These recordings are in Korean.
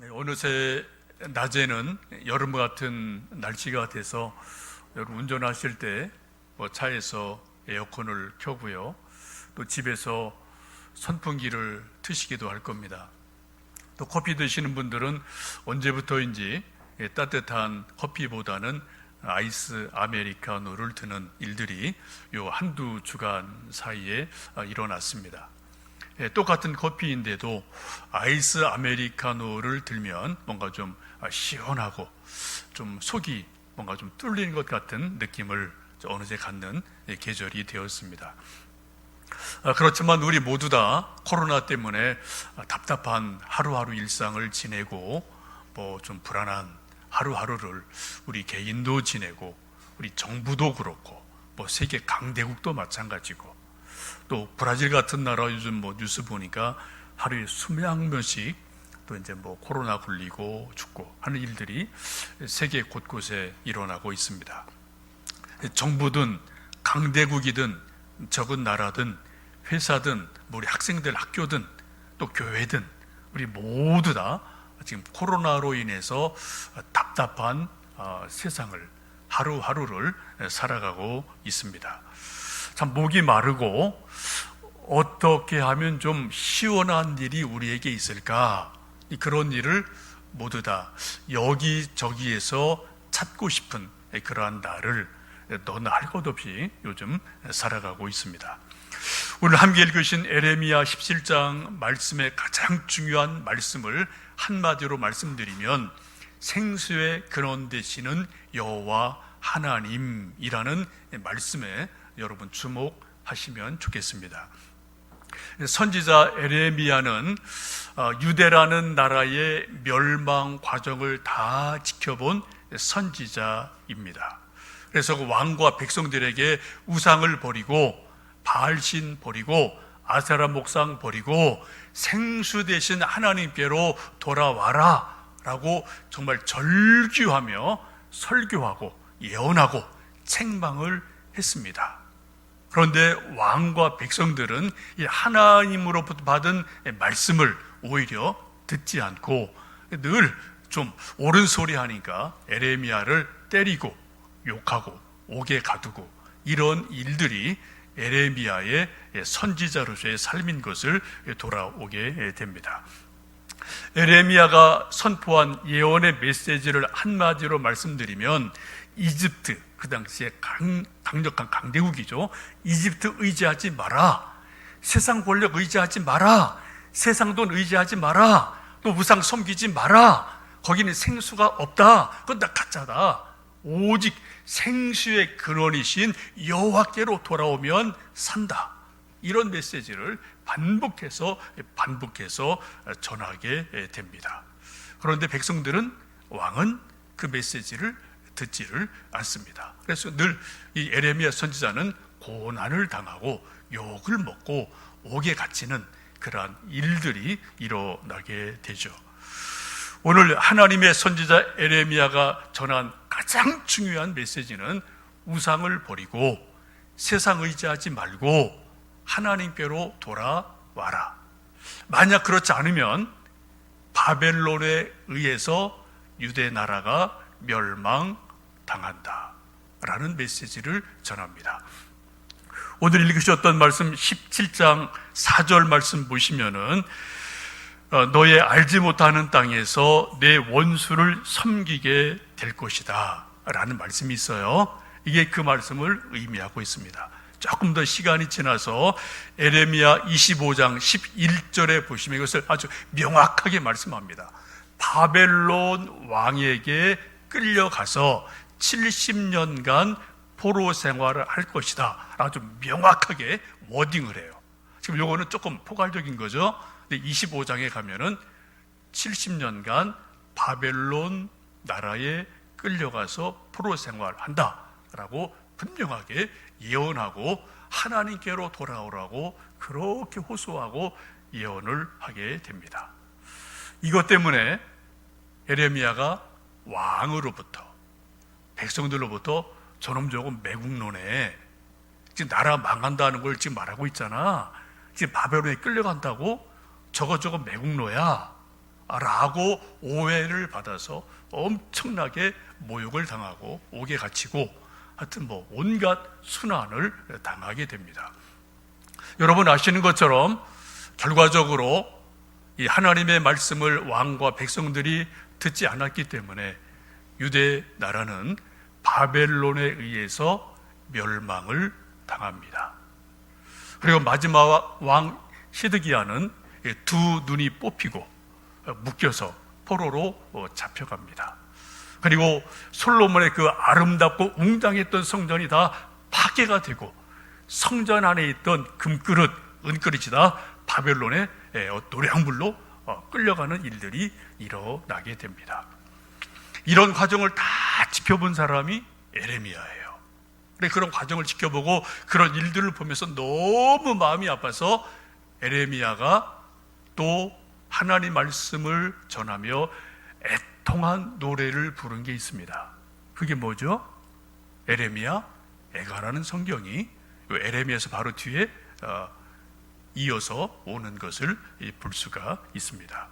어느새 낮에는 여름 같은 날씨가 돼서 여러분 운전하실 때 차에서 에어컨을 켜고요. 또 집에서 선풍기를 트시기도 할 겁니다. 또 커피 드시는 분들은 언제부터인지 따뜻한 커피보다는 아이스 아메리카노를 드는 일들이 요 한두 주간 사이에 일어났습니다. 똑같은 커피인데도 아이스 아메리카노를 들면 뭔가 좀 시원하고 좀 속이 뭔가 좀 뚫리는 것 같은 느낌을 어느새 갖는 계절이 되었습니다. 그렇지만 우리 모두 다 코로나 때문에 답답한 하루하루 일상을 지내고 좀 불안한 하루하루를 우리 개인도 지내고 우리 정부도 그렇고 세계 강대국도 마찬가지고 또 브라질 같은 나라 요즘 뉴스 보니까 하루에 20명씩 또 이제 코로나 걸리고 죽고 하는 일들이 세계 곳곳에 일어나고 있습니다. 정부든 강대국이든 적은 나라든 회사든 우리 학생들 학교든 또 교회든 우리 모두 다 지금 코로나로 인해서 답답한 세상을 하루하루를 살아가고 있습니다. 참 목이 마르고 어떻게 하면 좀 시원한 일이 우리에게 있을까? 그런 일을 모두 다 여기저기에서 찾고 싶은 그러한 날을 너나 할 것 없이 요즘 살아가고 있습니다. 오늘 함께 읽으신 에레미야 17장 말씀의 가장 중요한 말씀을 한마디로 말씀드리면 생수의 근원 되시는 여호와 하나님이라는 말씀에 여러분 주목하시면 좋겠습니다. 선지자 에레미야는 유대라는 나라의 멸망 과정을 다 지켜본 선지자입니다. 그래서 그 왕과 백성들에게 우상을 버리고 바알신 버리고 아세라 목상 버리고 생수 되신 하나님께로 돌아와라 라고 정말 절규하며 설교하고 예언하고 책망을 했습니다. 그런데 왕과 백성들은 이 하나님으로부터 받은 말씀을 오히려 듣지 않고 늘 좀 옳은 소리 하니까 에레미야를 때리고 욕하고 옥에 가두고 이런 일들이 에레미야의 선지자로서의 삶인 것을 돌아오게 됩니다. 에레미야가 선포한 예언의 메시지를 한마디로 말씀드리면 이집트, 그 당시에 강력한 강대국이죠. 이집트 의지하지 마라. 세상 권력 의지하지 마라. 세상 돈 의지하지 마라. 또 우상 섬기지 마라. 거기는 생수가 없다. 그건 다 가짜다. 오직 생수의 근원이신 여호와께로 돌아오면 산다. 이런 메시지를 반복해서 전하게 됩니다. 그런데 백성들은 왕은 그 메시지를 듣지를 않습니다. 그래서 늘 이 에레미야 선지자는 고난을 당하고 욕을 먹고 옥에 갇히는 그러한 일들이 일어나게 되죠. 오늘 하나님의 선지자 에레미야가 전한 가장 중요한 메시지는 우상을 버리고 세상 의지하지 말고 하나님께로 돌아와라. 만약 그렇지 않으면 바벨론에 의해서 유대 나라가 멸망당한다 라는 메시지를 전합니다. 오늘 읽으셨던 말씀 17장 4절 말씀 보시면은 너의 알지 못하는 땅에서 내 원수를 섬기게 될 것이다 라는 말씀이 있어요. 이게 그 말씀을 의미하고 있습니다. 조금 더 시간이 지나서 에레미야 25장 11절에 보시면 이것을 아주 명확하게 말씀합니다. 바벨론 왕에게 끌려가서 70년간 포로 생활을 할 것이다. 아주 명확하게 워딩을 해요. 지금 요거는 조금 포괄적인 거죠. 25장에 가면은 70년간 바벨론 나라에 끌려가서 포로 생활한다 라고 분명하게 예언하고 하나님께로 돌아오라고 그렇게 호소하고 예언을 하게 됩니다. 이것 때문에 에레미야가 왕으로부터 백성들로부터 저놈 저건 매국노네, 지금 나라 망한다는 걸 지금 말하고 있잖아, 지금 바벨론에 끌려간다고 저거 매국노야, 라고 오해를 받아서 엄청나게 모욕을 당하고 옥에 갇히고 하여튼 뭐 온갖 순환을 당하게 됩니다. 여러분 아시는 것처럼 결과적으로 이 하나님의 말씀을 왕과 백성들이 듣지 않았기 때문에 유대 나라는 바벨론에 의해서 멸망을 당합니다. 그리고 마지막 왕 시드기야는 두 눈이 뽑히고 묶여서 포로로 잡혀갑니다. 그리고 솔로몬의 그 아름답고 웅장했던 성전이 다 파괴가 되고 성전 안에 있던 금그릇, 은그릇이 다 바벨론의 노량물로 끌려가는 일들이 일어나게 됩니다. 이런 과정을 다 지켜본 사람이 에레미야예요. 그런 과정을 지켜보고 그런 일들을 보면서 너무 마음이 아파서 에레미야가 또 하나님 말씀을 전하며 애통한 노래를 부른 게 있습니다. 그게 뭐죠? 에레미야 애가라는 성경이 에레미야에서 바로 뒤에 이어서 오는 것을 볼 수가 있습니다.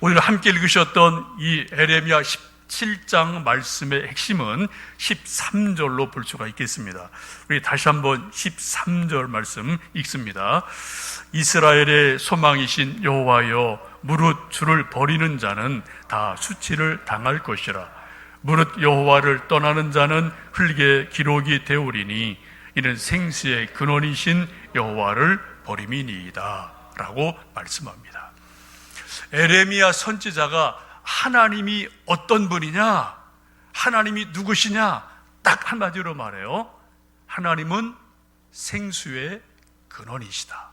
오늘 함께 읽으셨던 이 에레미야 17장 말씀의 핵심은 13절로 볼 수가 있겠습니다. 우리 다시 한번 13절 말씀 읽습니다. 이스라엘의 소망이신 여호와여, 무릇 주를 버리는 자는 다 수치를 당할 것이라. 무릇 여호와를 떠나는 자는 흙의 기록이 되오리니 이는 생수의 근원이신 여호와를 버림이니이다 라고 말씀합니다. 에레미야 선지자가 하나님이 어떤 분이냐, 하나님이 누구시냐 딱 한마디로 말해요. 하나님은 생수의 근원이시다.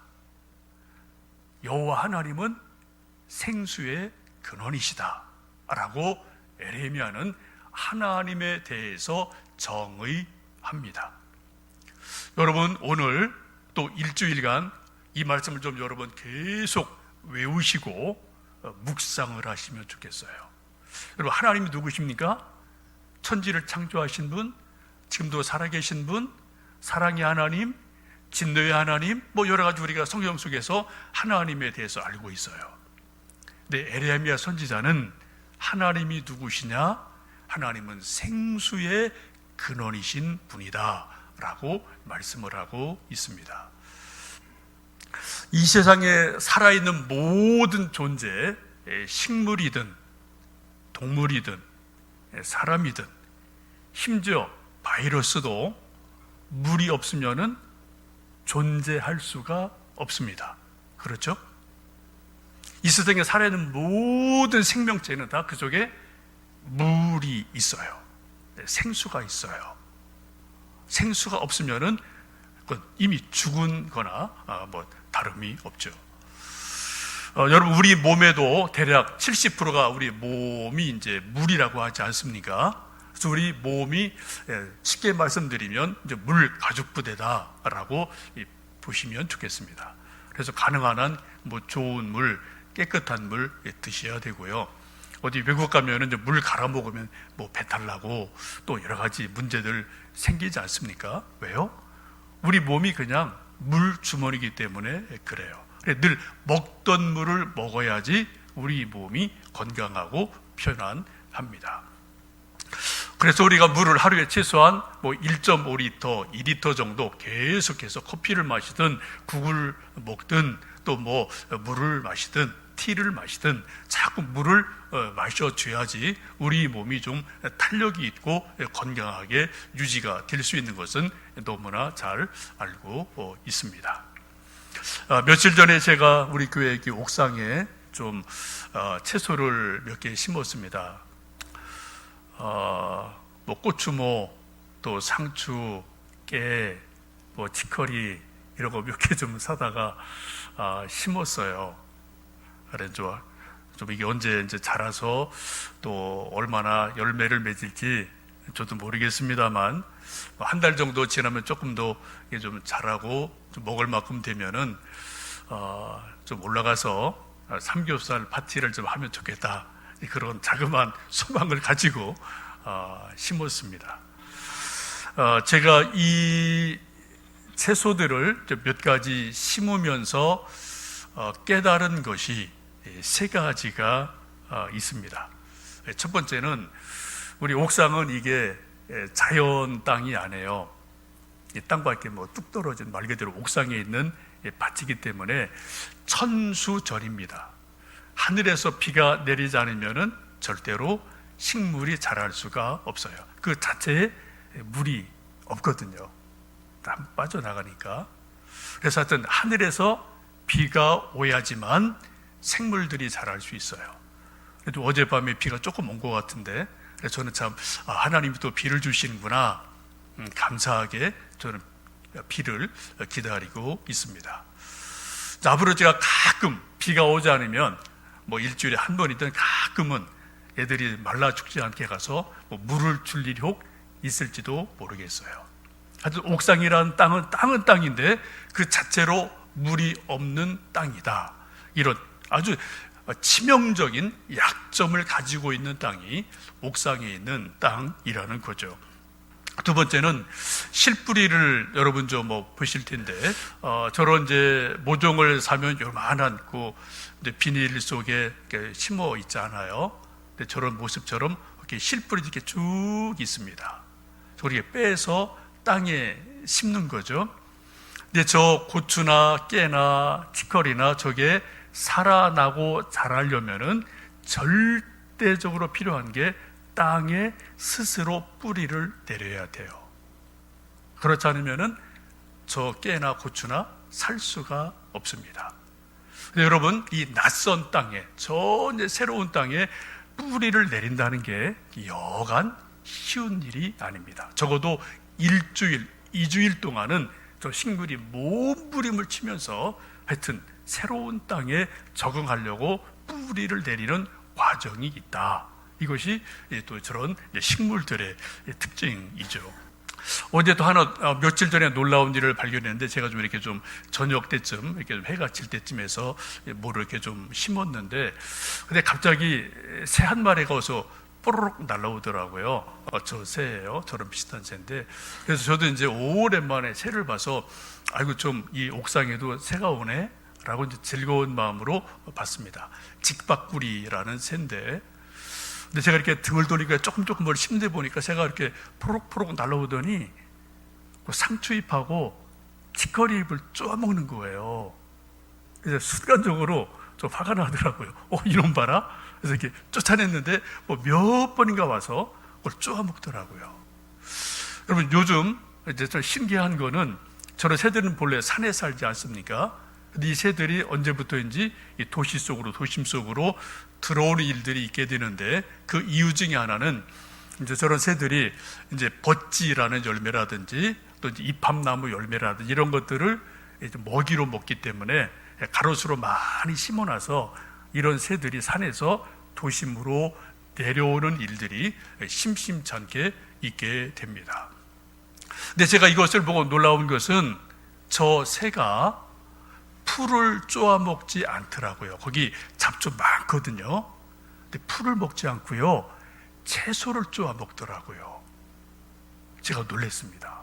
여호와 하나님은 생수의 근원이시다 라고 에레미야는 하나님에 대해서 정의합니다. 여러분 오늘 또 일주일간 이 말씀을 좀 여러분 계속 외우시고 묵상을 하시면 좋겠어요. 여러분 하나님이 누구십니까? 천지를 창조하신 분, 지금도 살아계신 분, 사랑의 하나님, 진노의 하나님, 뭐 여러 가지 우리가 성경 속에서 하나님에 대해서 알고 있어요. 근데 에레미야 선지자는 하나님이 누구시냐? 하나님은 생수의 근원이신 분이다 라고 말씀을 하고 있습니다. 이 세상에 살아있는 모든 존재, 식물이든 동물이든 사람이든 심지어 바이러스도 물이 없으면은 존재할 수가 없습니다. 그렇죠? 이 세상에 살아있는 모든 생명체는 다 그 속에 물이 있어요. 생수가 있어요. 생수가 없으면은 이미 죽은 거나 뭐 다름이 없죠. 여러분 우리 몸에도 대략 70%가 우리 몸이 이제 물이라고 하지 않습니까? 그래서 우리 몸이 쉽게 말씀드리면 이제 물 가죽 부대다라고 보시면 좋겠습니다. 그래서 가능한 한 뭐 좋은 물, 깨끗한 물 드셔야 되고요. 어디 외국 가면은 이제 물 갈아 먹으면 뭐 배탈 나고 또 여러 가지 문제들 생기지 않습니까? 왜요? 우리 몸이 그냥 물 주머니이기 때문에 그래요. 늘 먹던 물을 먹어야지 우리 몸이 건강하고 편안합니다. 그래서 우리가 물을 하루에 최소한 뭐 1.5리터, 2리터 정도 계속해서 커피를 마시든 국을 먹든 또 뭐 물을 마시든 티를 마시든 자꾸 물을 마셔줘야지 우리 몸이 좀 탄력이 있고 건강하게 유지가 될 수 있는 것은 너무나 잘 알고 있습니다. 며칠 전에 제가 우리 교회 옥상에 좀 채소를 몇 개 심었습니다. 뭐 고추모, 또 상추, 깨, 뭐 치커리 이런 거 몇 개 좀 사다가 심었어요. 그래 좀 이게 언제 이제 자라서 또 얼마나 열매를 맺을지 저도 모르겠습니다만 한 달 정도 지나면 조금 더 이게 좀 자라고 좀 먹을 만큼 되면은 좀 올라가서 삼겹살 파티를 좀 하면 좋겠다. 그런 자그마한 소망을 가지고 심었습니다. 제가 이 채소들을 몇 가지 심으면서 깨달은 것이 세 가지가 있습니다. 첫 번째는 우리 옥상은 이게 자연 땅이 아니에요. 이 땅과 이렇게 뚝 떨어진 말 그대로 옥상에 있는 밭이기 때문에 천수절입니다. 하늘에서 비가 내리지 않으면은 절대로 식물이 자랄 수가 없어요. 그 자체에 물이 없거든요. 다 빠져나가니까. 그래서 하여튼 하늘에서 비가 오야지만 생물들이 자랄 수 있어요. 그래도 어젯밤에 비가 조금 온 것 같은데, 그래서 저는 참 하나님이 또 비를 주시는구나, 감사하게 저는 비를 기다리고 있습니다. 자, 앞으로 제가 가끔 비가 오지 않으면 일주일에 한 번이든 가끔은 애들이 말라 죽지 않게 가서 물을 줄 일이 혹 있을지도 모르겠어요. 하여튼 옥상이라는 땅은 땅인데 그 자체로 물이 없는 땅이다. 이런 아주 치명적인 약점을 가지고 있는 땅이 옥상에 있는 땅이라는 거죠. 두 번째는 실뿌리를 여러분 좀 보실 텐데, 저런 이제 모종을 사면 요만한 이제 비닐 속에 이렇게 심어 있잖아요. 근데 저런 모습처럼 이렇게 실뿌리 이렇게 쭉 있습니다. 저렇게 빼서 땅에 심는 거죠. 근데 저 고추나 깨나 치커리나 저게 살아나고 자라려면은 절대적으로 필요한 게 땅에 스스로 뿌리를 내려야 돼요. 그렇지 않으면은 저 깨나 고추나 살 수가 없습니다. 근데 여러분, 이 낯선 땅에, 저 이제 새로운 땅에 뿌리를 내린다는 게 여간 쉬운 일이 아닙니다. 적어도 일주일, 2주일 동안은 저 식물이 몸부림을 치면서 하여튼 새로운 땅에 적응하려고 뿌리를 내리는 과정이 있다. 이것이 또 저런 식물들의 특징이죠. 어제 또 며칠 전에 놀라운 일을 발견했는데, 제가 좀 이렇게 좀 저녁 때쯤, 이렇게 좀 해가 질 때쯤에서 뭐를 이렇게 좀 심었는데, 근데 갑자기 새 한 마리가 와서 뽀로록 날아오더라고요. 저 새예요. 저런 비슷한 새인데. 그래서 저도 이제 오랜만에 새를 봐서, 아이고, 좀 이 옥상에도 새가 오네? 라고 이제 즐거운 마음으로 봤습니다. 직박구리라는 새인데, 근데 제가 이렇게 등을 돌리고 조금 뭘 심대 보니까 새가 이렇게 포록포록 날아오더니 상추잎하고 치커리잎을 쪼아먹는 거예요. 그래서 순간적으로 좀 화가 나더라고요. 이놈 봐라. 그래서 이렇게 쫓아냈는데 몇 번인가 와서 그걸 쪼아먹더라고요. 여러분, 요즘 이제 좀 신기한 거는, 저런 새들은 본래 산에 살지 않습니까? 근데 이 새들이 언제부터인지 이 도심 속으로 들어오는 일들이 있게 되는데, 그 이유 중에 하나는 이제 저런 새들이 이제 버찌라는 열매라든지 또 이제 이팝나무 열매라든지 이런 것들을 이제 먹이로 먹기 때문에 가로수로 많이 심어놔서 이런 새들이 산에서 도심으로 내려오는 일들이 심심찮게 있게 됩니다. 근데 제가 이것을 보고 놀라운 것은 저 새가 풀을 쪼아 먹지 않더라고요. 거기 잡초 많거든요. 근데 풀을 먹지 않고요, 채소를 쪼아 먹더라고요. 제가 놀랐습니다.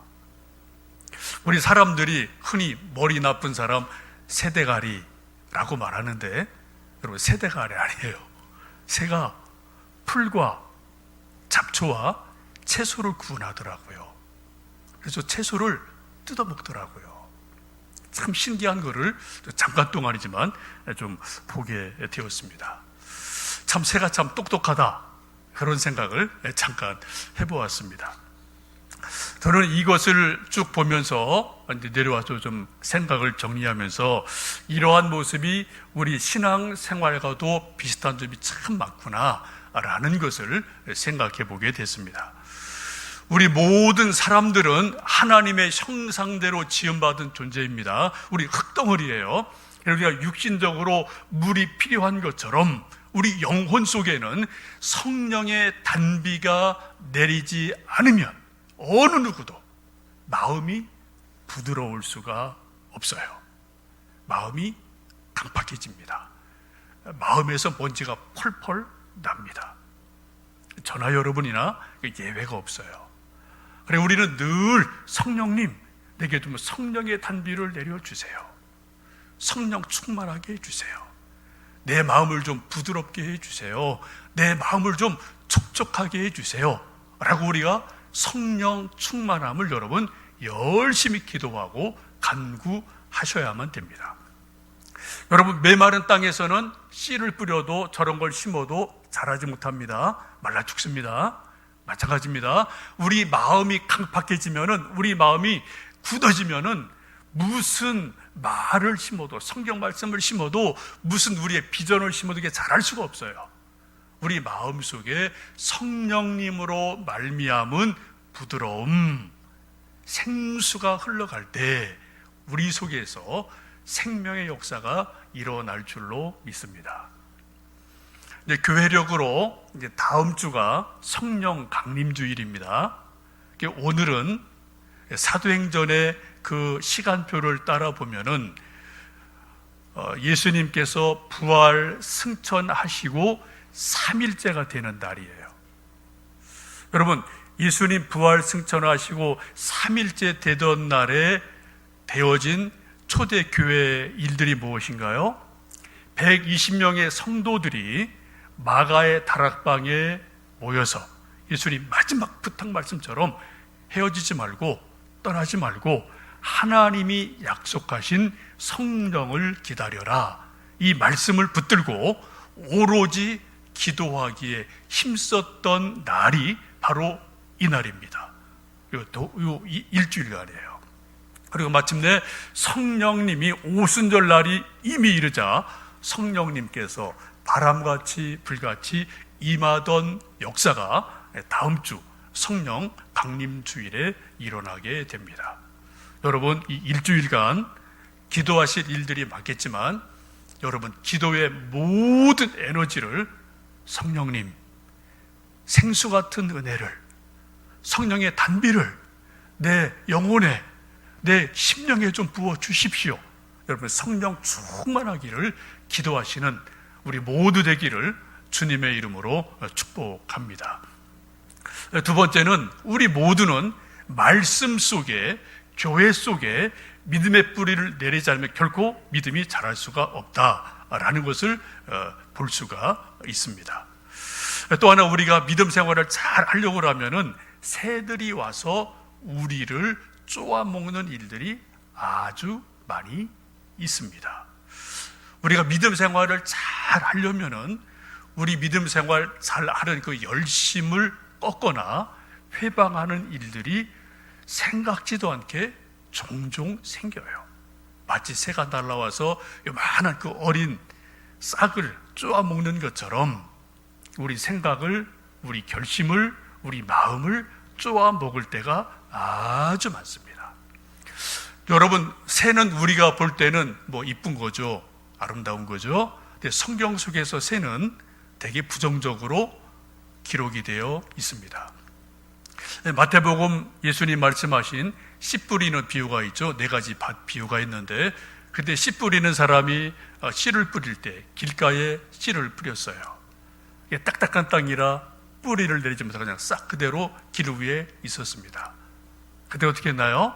우리 사람들이 흔히 머리 나쁜 사람 새대가리라고 말하는데, 여러분, 새대가리 아니에요. 새가 풀과 잡초와 채소를 구분하더라고요. 그래서 채소를 뜯어 먹더라고요. 참 신기한 거를 잠깐 동안이지만 좀 보게 되었습니다. 참 새가 참 똑똑하다, 그런 생각을 잠깐 해보았습니다. 저는 이것을 쭉 보면서 내려와서 좀 생각을 정리하면서, 이러한 모습이 우리 신앙생활과도 비슷한 점이 참 많구나 라는 것을 생각해 보게 됐습니다. 우리 모든 사람들은 하나님의 형상대로 지음받은 존재입니다. 우리 흙덩어리예요. 우리가 육신적으로 물이 필요한 것처럼 우리 영혼 속에는 성령의 단비가 내리지 않으면 어느 누구도 마음이 부드러울 수가 없어요. 마음이 강팍해집니다. 마음에서 먼지가 펄펄 납니다. 저나 여러분이나 예외가 없어요. 그래, 우리는 늘 성령님, 내게 좀 성령의 단비를 내려주세요. 성령 충만하게 해주세요. 내 마음을 좀 부드럽게 해주세요. 내 마음을 좀 촉촉하게 해주세요. 라고 우리가 성령 충만함을 여러분 열심히 기도하고 간구하셔야만 됩니다. 여러분, 메마른 땅에서는 씨를 뿌려도 저런 걸 심어도 자라지 못합니다. 말라 죽습니다. 마찬가지입니다. 우리 마음이 강팍해지면은, 우리 마음이 굳어지면은 무슨 말을 심어도, 성경 말씀을 심어도, 무슨 우리의 비전을 심어도 이게 자랄 수가 없어요. 우리 마음속에 성령님으로 말미암은 부드러움, 생수가 흘러갈 때 우리 속에서 생명의 역사가 일어날 줄로 믿습니다. 이제 교회력으로 이제 다음 주가 성령 강림주일입니다. 오늘은 사도행전의 그 시간표를 따라 보면은 예수님께서 부활 승천하시고 3일째가 되는 날이에요. 여러분, 예수님 부활 승천하시고 3일째 되던 날에 되어진 초대교회 일들이 무엇인가요? 120명의 성도들이 마가의 다락방에 모여서 예수님 마지막 부탁 말씀처럼 헤어지지 말고 떠나지 말고 하나님이 약속하신 성령을 기다려라, 이 말씀을 붙들고 오로지 기도하기에 힘썼던 날이 바로 이 날입니다. 이 일주일간이에요. 그리고 마침내 성령님이 오순절 날이 이미 이르자 성령님께서 바람같이 불같이 임하던 역사가 다음 주 성령 강림주일에 일어나게 됩니다. 여러분, 이 일주일간 기도하실 일들이 많겠지만 여러분, 기도의 모든 에너지를 성령님, 생수 같은 은혜를, 성령의 단비를 내 영혼에, 내 심령에 좀 부어 주십시오. 여러분, 성령 충만하기를 기도하시는 우리 모두 되기를 주님의 이름으로 축복합니다. 두 번째는, 우리 모두는 말씀 속에, 교회 속에 믿음의 뿌리를 내리지 않으면 결코 믿음이 자랄 수가 없다라는 것을 볼 수가 있습니다. 또 하나, 우리가 믿음 생활을 잘 하려고 하면은 새들이 와서 우리를 쪼아먹는 일들이 아주 많이 있습니다. 우리가 믿음 생활을 잘 하려면은 우리 믿음 생활 잘 하는 그 열심을 꺾거나 회방하는 일들이 생각지도 않게 종종 생겨요. 마치 새가 날아와서 요만한 그 어린 싹을 쪼아먹는 것처럼 우리 생각을, 우리 결심을, 우리 마음을 쪼아먹을 때가 아주 많습니다. 여러분, 새는 우리가 볼 때는 뭐 이쁜 거죠, 아름다운 거죠. 근데 성경 속에서 새는 되게 부정적으로 기록이 되어 있습니다. 마태복음 예수님 말씀하신 씨 뿌리는 비유가 있죠. 4가지 밭 비유가 있는데, 그때 씨 뿌리는 사람이 씨를 뿌릴 때 길가에 씨를 뿌렸어요. 딱딱한 땅이라 뿌리를 내리지 못하고 그냥 싹 그대로 길 위에 있었습니다. 그때 어떻게 했나요?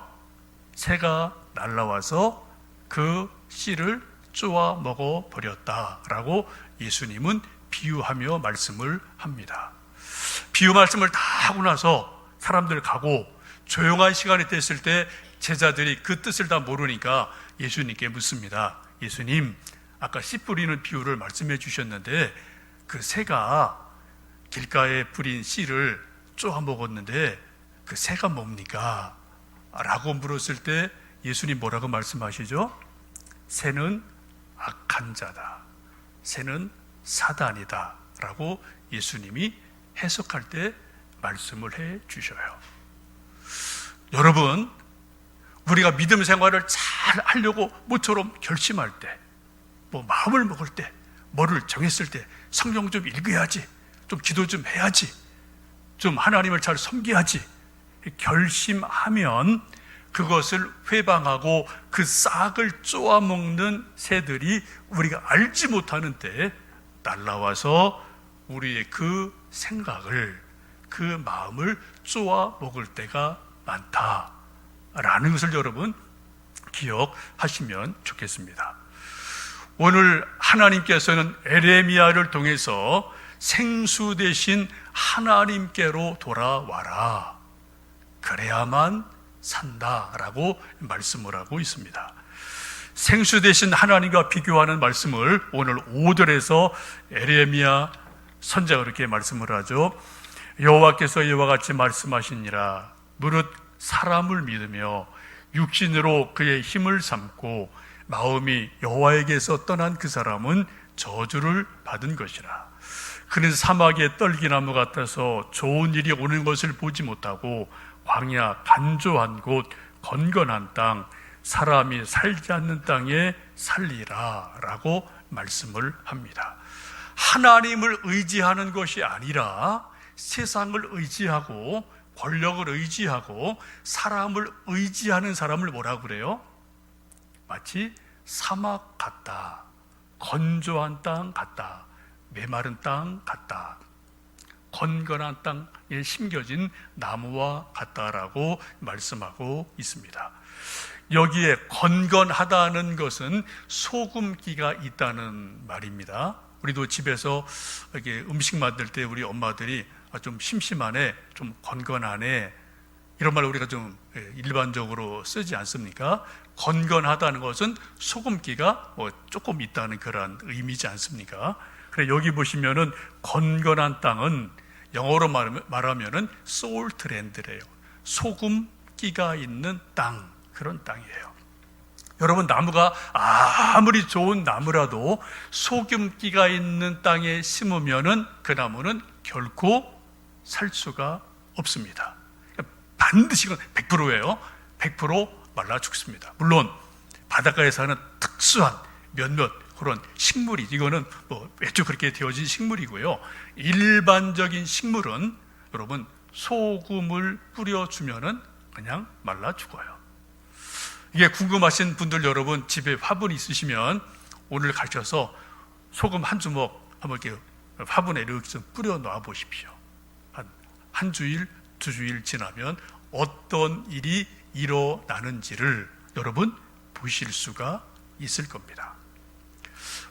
새가 날아와서 그 씨를 쪼아 먹어 버렸다라고 예수님은 비유하며 말씀을 합니다. 비유 말씀을 다 하고 나서 사람들 가고 조용한 시간이 됐을 때 제자들이 그 뜻을 다 모르니까 예수님께 묻습니다. 예수님, 아까 씨 뿌리는 비유를 말씀해 주셨는데 그 새가 길가에 뿌린 씨를 쪼아 먹었는데 그 새가 뭡니까? 라고 물었을 때 예수님 뭐라고 말씀하시죠? 새는 악한 자다, 새는 사단이다 라고 예수님이 해석할 때 말씀을 해 주셔요. 여러분, 우리가 믿음 생활을 잘 하려고 모처럼 결심할 때, 뭐 마음을 먹을 때, 뭐를 정했을 때 성경 좀 읽어야지, 좀 기도 좀 해야지, 좀 하나님을 잘 섬겨야지 결심하면 그것을 회방하고 그 싹을 쪼아먹는 새들이 우리가 알지 못하는 때에 날아와서 우리의 그 생각을, 그 마음을 쪼아먹을 때가 많다라는 것을 여러분 기억하시면 좋겠습니다. 오늘 하나님께서는 에레미야를 통해서 생수 대신 하나님께로 돌아와라, 그래야만 산다라고 말씀을 하고 있습니다. 생수 대신 하나님과 비교하는 말씀을 오늘 5절에서 에레미야 선지자가 그렇게 말씀을 하죠. 여호와께서 이와 같이 말씀하시니라. 무릇 사람을 믿으며 육신으로 그의 힘을 삼고 마음이 여호와에게서 떠난 그 사람은 저주를 받은 것이라. 그는 사막의 떨기나무 같아서 좋은 일이 오는 것을 보지 못하고 광야 간조한 곳 건건한 땅 사람이 살지 않는 땅에 살리라 라고 말씀을 합니다. 하나님을 의지하는 것이 아니라 세상을 의지하고 권력을 의지하고 사람을 의지하는 사람을 뭐라고 그래요? 마치 사막 같다, 건조한 땅 같다, 메마른 땅 같다, 건건한 땅에 심겨진 나무와 같다라고 말씀하고 있습니다. 여기에 건건하다는 것은 소금기가 있다는 말입니다. 우리도 집에서 이렇게 음식 만들 때 우리 엄마들이 좀 심심하네, 좀 건건하네, 이런 말을 우리가 좀 일반적으로 쓰지 않습니까? 건건하다는 것은 소금기가 조금 있다는 그런 의미지 않습니까? 그래, 여기 보시면은 건건한 땅은 영어로 말하면은 솔트랜드래요. 소금기가 있는 땅, 그런 땅이에요. 여러분, 나무가 아무리 좋은 나무라도 소금기가 있는 땅에 심으면은 그 나무는 결코 살 수가 없습니다. 반드시 100%예요. 100% 말라 죽습니다. 물론 바닷가에 사는 특수한 몇몇 그런 식물이, 이거는 매주 그렇게 되어진 식물이고요. 일반적인 식물은 여러분 소금을 뿌려주면은 그냥 말라 죽어요. 이게 궁금하신 분들, 여러분 집에 화분 있으시면 오늘 가셔서 소금 한 주먹 한번 이렇게 화분에 이렇게 좀 뿌려 놔 보십시오. 한 주일, 두 주일 지나면 어떤 일이 일어나는지를 여러분 보실 수가 있을 겁니다.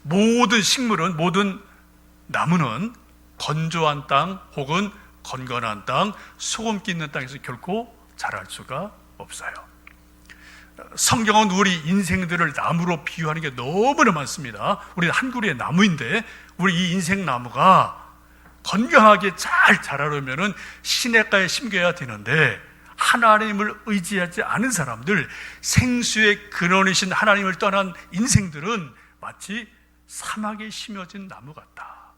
모든 식물은, 모든 나무는 건조한 땅 혹은 건건한 땅, 소금기 있는 땅에서 결코 자랄 수가 없어요. 성경은 우리 인생들을 나무로 비유하는 게 너무나 많습니다. 우리 한 그루의 나무인데 우리 이 인생 나무가 건강하게 잘 자라려면 시냇가에 심겨야 되는데, 하나님을 의지하지 않은 사람들, 생수의 근원이신 하나님을 떠난 인생들은 마치 사막에 심어진 나무 같다,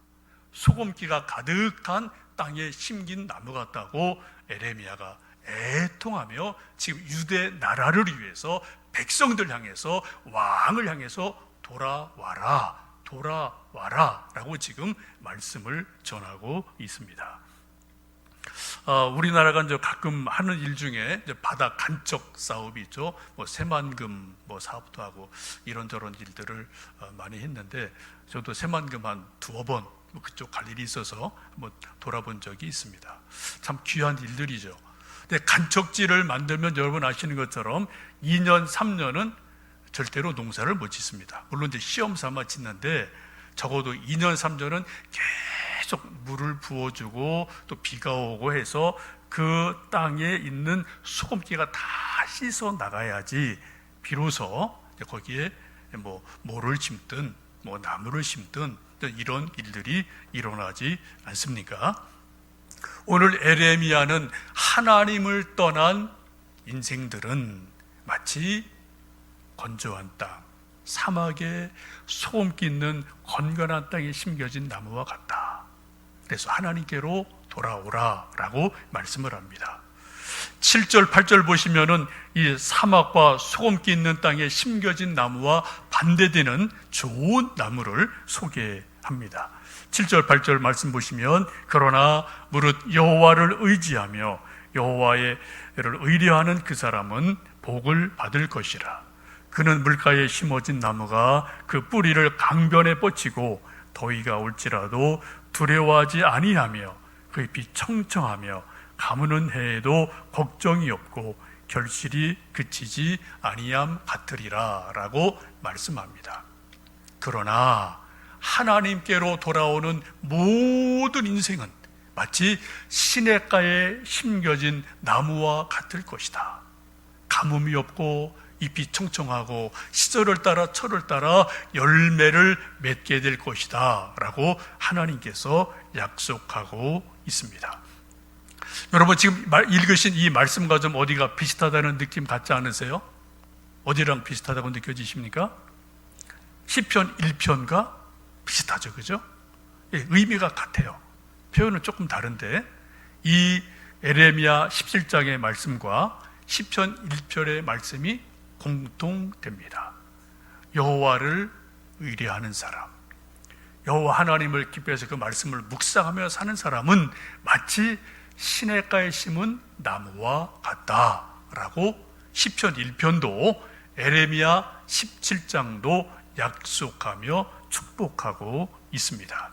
소금기가 가득한 땅에 심긴 나무 같다고 에레미야가 애통하며 지금 유대 나라를 위해서, 백성들 향해서, 왕을 향해서 돌아와라, 돌아와라 라고 지금 말씀을 전하고 있습니다. 우리나라가 이제 가끔 하는 일 중에 이제 바다 간척 사업이 있죠. 새만금 사업도 하고 이런저런 일들을 많이 했는데, 저도 새만금 한 두어 번 그쪽 갈 일이 있어서 한번 돌아본 적이 있습니다. 참 귀한 일들이죠. 근데 간척지를 만들면 여러분 아시는 것처럼 2년, 3년은 절대로 농사를 못 짓습니다. 물론 이제 시험 삼아 짓는데 적어도 2년, 3년은 계속 물을 부어주고 또 비가 오고 해서 그 땅에 있는 소금기가 다 씻어 나가야지 비로소 거기에 모를 심든 나무를 심든 이런 일들이 일어나지 않습니까? 오늘 에레미야는 하나님을 떠난 인생들은 마치 건조한 땅, 사막에 소금기 있는 건건한 땅에 심겨진 나무와 같다. 그래서 하나님께로 돌아오라 라고 말씀을 합니다. 7절, 8절 보시면은 이 사막과 소금기 있는 땅에 심겨진 나무와 반대되는 좋은 나무를 소개합니다. 7절, 8절 말씀 보시면, 그러나 무릇 여호와를 의지하며 여호와의 를 의뢰하는 그 사람은 복을 받을 것이라. 그는 물가에 심어진 나무가 그 뿌리를 강변에 뻗치고 더위가 올지라도 두려워하지 아니하며 그의 빛 청청하며 가무는 해에도 걱정이 없고 결실이 그치지 아니함 같으리라 라고 말씀합니다. 그러나 하나님께로 돌아오는 모든 인생은 마치 시냇가에 심겨진 나무와 같을 것이다. 가뭄이 없고 잎이 청청하고 시절을 따라 철을 따라 열매를 맺게 될 것이다 라고 하나님께서 약속하고 있습니다. 여러분, 지금 읽으신 이 말씀과 좀 어디가 비슷하다는 느낌 같지 않으세요? 어디랑 비슷하다고 느껴지십니까? 시편 1편과 비슷하죠, 그죠? 예, 의미가 같아요. 표현은 조금 다른데 이 에레미야 17장의 말씀과 시편 1편의 말씀이 공통됩니다. 여호와를 의뢰하는 사람, 여호와 하나님을 기뻐해서 그 말씀을 묵상하며 사는 사람은 마치 시냇가에 심은 나무와 같다라고 시편 1편도 에레미야 17장도 약속하며 축복하고 있습니다.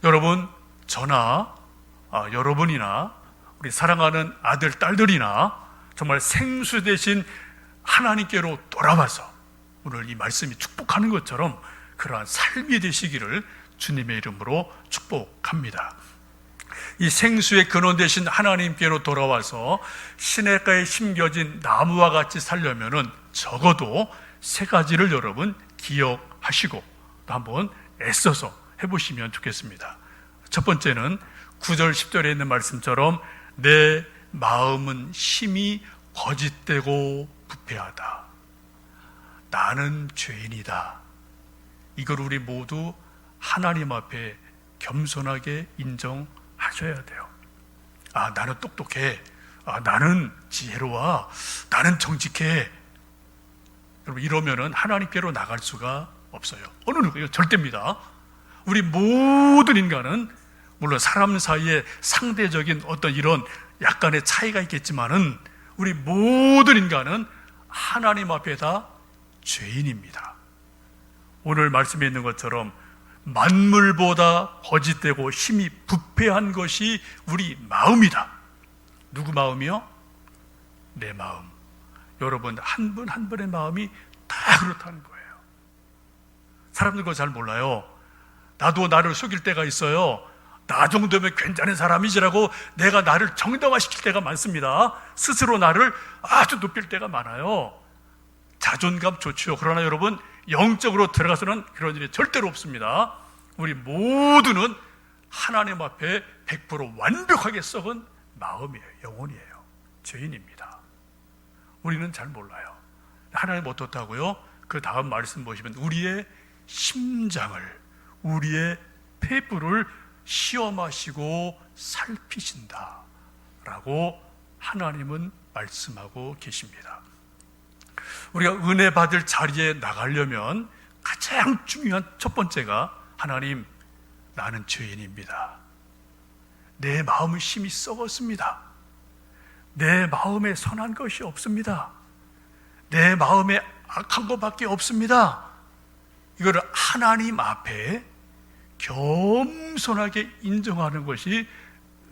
여러분, 저나 여러분이나 우리 사랑하는 아들, 딸들이나 정말 생수 대신 하나님께로 돌아와서 오늘 이 말씀이 축복하는 것처럼 그러한 삶이 되시기를 주님의 이름으로 축복합니다. 이 생수의 근원 되신 하나님께로 돌아와서 시냇가에 심겨진 나무와 같이 살려면은 적어도 세 가지를 여러분 기억하시고 또 한번 애써서 해보시면 좋겠습니다. 첫 번째는 9절 10절에 있는 말씀처럼 내 마음은 심히 거짓되고 부패하다. 나는 죄인이다. 이걸 우리 모두 하나님 앞에 겸손하게 인정하셔야 돼요. 나는 똑똑해. 나는 지혜로워. 나는 정직해. 여러분, 이러면은 하나님께로 나갈 수가 없어요. 어느 누구요? 절대입니다. 우리 모든 인간은 물론 사람 사이에 상대적인 어떤 이런 약간의 차이가 있겠지만은 우리 모든 인간은 하나님 앞에 다 죄인입니다. 오늘 말씀에 있는 것처럼 만물보다 거짓되고 심히 부패한 것이 우리 마음이다. 누구 마음이요? 내 마음. 여러분, 한 분 한 분의 마음이 다 그렇다는 거예요. 사람들 그거 잘 몰라요. 나도 나를 속일 때가 있어요. 나 정도면 괜찮은 사람이지라고 내가 나를 정당화시킬 때가 많습니다. 스스로 나를 아주 높일 때가 많아요. 자존감 좋지요. 그러나 여러분, 영적으로 들어가서는 그런 일이 절대로 없습니다. 우리 모두는 하나님 앞에 100% 완벽하게 썩은 마음이에요. 영혼이에요. 죄인입니다. 우리는 잘 몰라요. 하나님 어떻다고요? 그 다음 말씀 보시면 우리의 심장을, 우리의 폐부를 시험하시고 살피신다 라고 하나님은 말씀하고 계십니다. 우리가 은혜 받을 자리에 나가려면 가장 중요한 첫 번째가 하나님, 나는 죄인입니다. 내 마음은 심히 썩었습니다. 내 마음에 선한 것이 없습니다. 내 마음에 악한 것밖에 없습니다. 이거를 하나님 앞에 겸손하게 인정하는 것이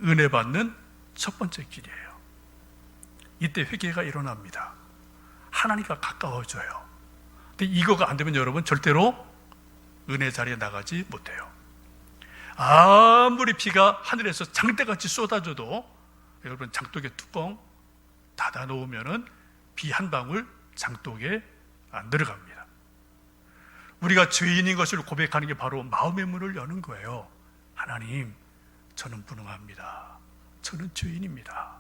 은혜 받는 첫 번째 길이에요. 이때 회개가 일어납니다. 하나님과 가까워져요. 근데 이거가 안 되면 여러분 절대로 은혜 자리에 나가지 못해요. 아무리 비가 하늘에서 장대같이 쏟아져도 여러분 장독에 뚜껑 닫아 놓으면은 비 한 방울 장독에 안 들어갑니다. 우리가 죄인인 것을 고백하는 게 바로 마음의 문을 여는 거예요. 하나님, 저는 무능합니다. 저는 죄인입니다.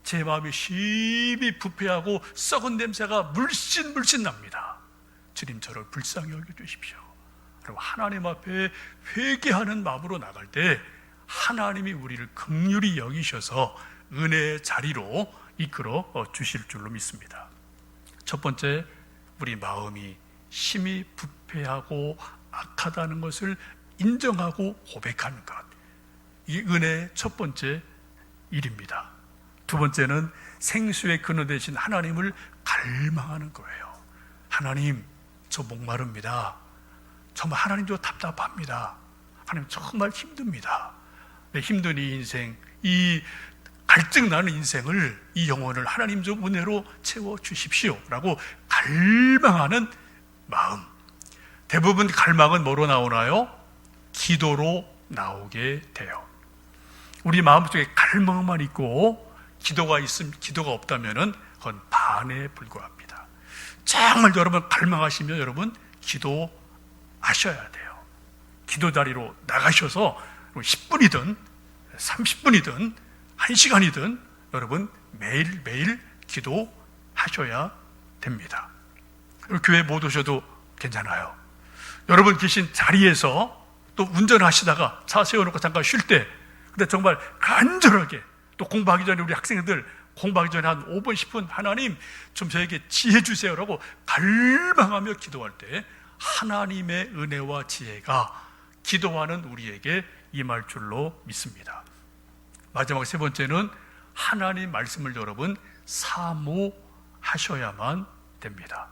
제 마음이 심히 부패하고 썩은 냄새가 물씬 납니다. 주님, 저를 불쌍히 여겨주십시오. 그리고 하나님 앞에 회개하는 마음으로 나갈 때 하나님이 우리를 긍휼히 여기셔서 은혜의 자리로 이끌어 주실 줄로 믿습니다. 첫 번째, 우리 마음이 심히 부패하고 악하다는 것을 인정하고 고백하는 것. 이 은혜의 첫 번째 일입니다. 두 번째는 생수의 근원 되신 하나님을 갈망하는 거예요. 하나님, 저 목마릅니다. 정말 하나님, 저 답답합니다. 하나님, 정말 힘듭니다. 내 힘든 이 인생, 이 갈증 나는 인생을, 이 영혼을 하나님 좀 은혜로 채워 주십시오 라고 갈망하는 마음. 대부분 갈망은 뭐로 나오나요? 기도로 나오게 돼요. 우리 마음속에 갈망만 있고 기도가 없다면은 그건 반에 불과합니다. 정말 여러분 갈망하시면 여러분 기도하셔야 돼요. 기도 자리로 나가셔서 10분이든 30분이든 1시간이든 여러분 매일매일 기도하셔야 됩니다. 교회 못 오셔도 괜찮아요. 여러분 계신 자리에서 또 운전하시다가 차 세워놓고 잠깐 쉴 때, 근데 정말 간절하게, 또 공부하기 전에 우리 학생들 공부하기 전에 한 5분 10분 하나님 좀 저에게 지혜 주세요라고 갈망하며 기도할 때 하나님의 은혜와 지혜가 기도하는 우리에게 임할 줄로 믿습니다. 마지막 세 번째는 하나님 말씀을 여러분 사모하셔야만 됩니다.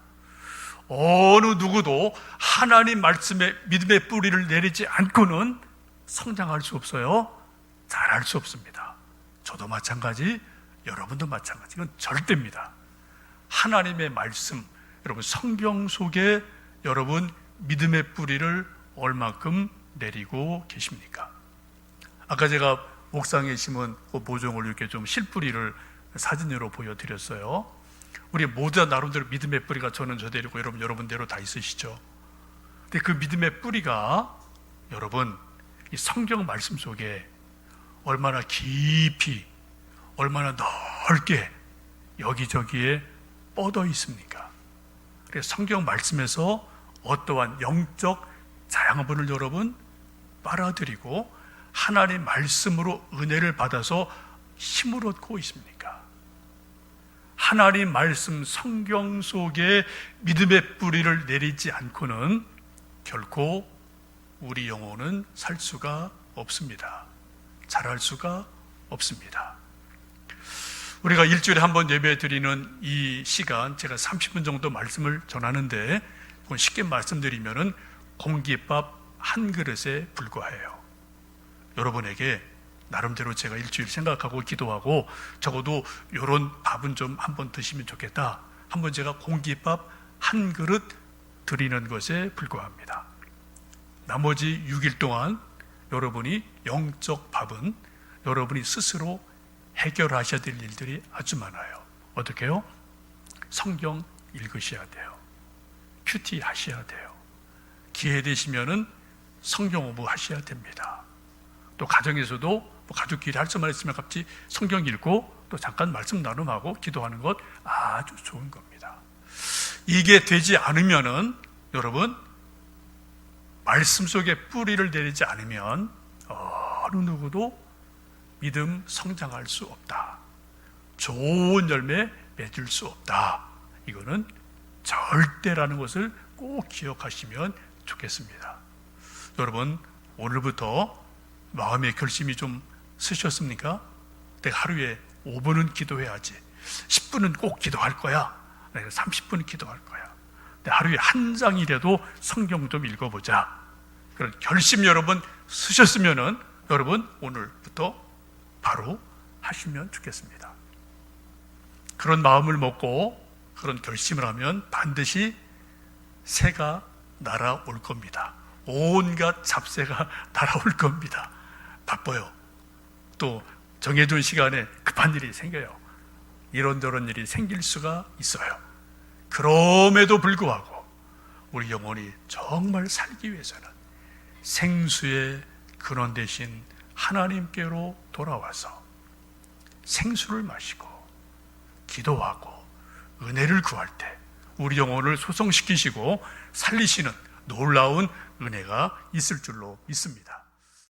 어느 누구도 하나님 말씀에 믿음의 뿌리를 내리지 않고는 성장할 수 없어요. 잘할 수 없습니다. 저도 마찬가지, 여러분도 마찬가지. 이건 절대입니다. 하나님의 말씀, 여러분 성경 속에 여러분 믿음의 뿌리를 얼마큼 내리고 계십니까? 아까 제가 옥상에 심은 그 모종을 이렇게 좀 실뿌리를 사진으로 보여드렸어요. 우리 모두 나름대로 믿음의 뿌리가 저는 저대로고 여러분대로 다 있으시죠. 근데 그 믿음의 뿌리가 여러분 이 성경 말씀 속에 얼마나 깊이, 얼마나 넓게 여기저기에 뻗어 있습니까? 그래서 성경 말씀에서 어떠한 영적 자양분을 여러분 빨아들이고 하나님 말씀으로 은혜를 받아서 힘을 얻고 있습니까? 하나님 말씀 성경 속에 믿음의 뿌리를 내리지 않고는 결코 우리 영혼은 살 수가 없습니다. 자랄 수가 없습니다. 우리가 일주일에 한 번 예배 드리는 이 시간, 제가 30분 정도 말씀을 전하는데 쉽게 말씀드리면은 공깃밥 한 그릇에 불과해요. 여러분에게 나름대로 제가 일주일 생각하고 기도하고 적어도 이런 밥은 좀 한번 드시면 좋겠다. 한번 제가 공깃밥 한 그릇 드리는 것에 불과합니다. 나머지 6일 동안 여러분이 영적 밥은 여러분이 스스로 해결하셔야 될 일들이 아주 많아요. 어떻게 해요? 성경 읽으셔야 돼요. 큐티 하셔야 돼요. 기회 되시면은 성경 공부 하셔야 됩니다. 또 가정에서도 뭐 가족끼리 할 수만 있으면 같이 성경 읽고 또 잠깐 말씀 나눔하고 기도하는 것 아주 좋은 겁니다. 이게 되지 않으면은 여러분 말씀 속에 뿌리를 내리지 않으면 어느 누구도 믿음 성장할 수 없다. 좋은 열매 맺을 수 없다. 이거는 절대라는 것을 꼭 기억하시면 좋겠습니다. 여러분 오늘부터 마음의 결심이 좀 쓰셨습니까? 내가 하루에 5분은 기도해야지, 10분은 꼭 기도할 거야, 내가 30분은 기도할 거야, 내가 하루에 한 장이라도 성경 좀 읽어보자, 그런 결심 여러분 쓰셨으면은 여러분 오늘부터 바로 하시면 좋겠습니다. 그런 마음을 먹고 그런 결심을 하면 반드시 새가 날아올 겁니다. 온갖 잡새가 날아올 겁니다. 바빠요. 또 정해둔 시간에 급한 일이 생겨요. 이런저런 일이 생길 수가 있어요. 그럼에도 불구하고 우리 영혼이 정말 살기 위해서는 생수의 근원 되신 하나님께로 돌아와서 생수를 마시고 기도하고 은혜를 구할 때 우리 영혼을 소성시키시고 살리시는 놀라운 은혜가 있을 줄로 믿습니다.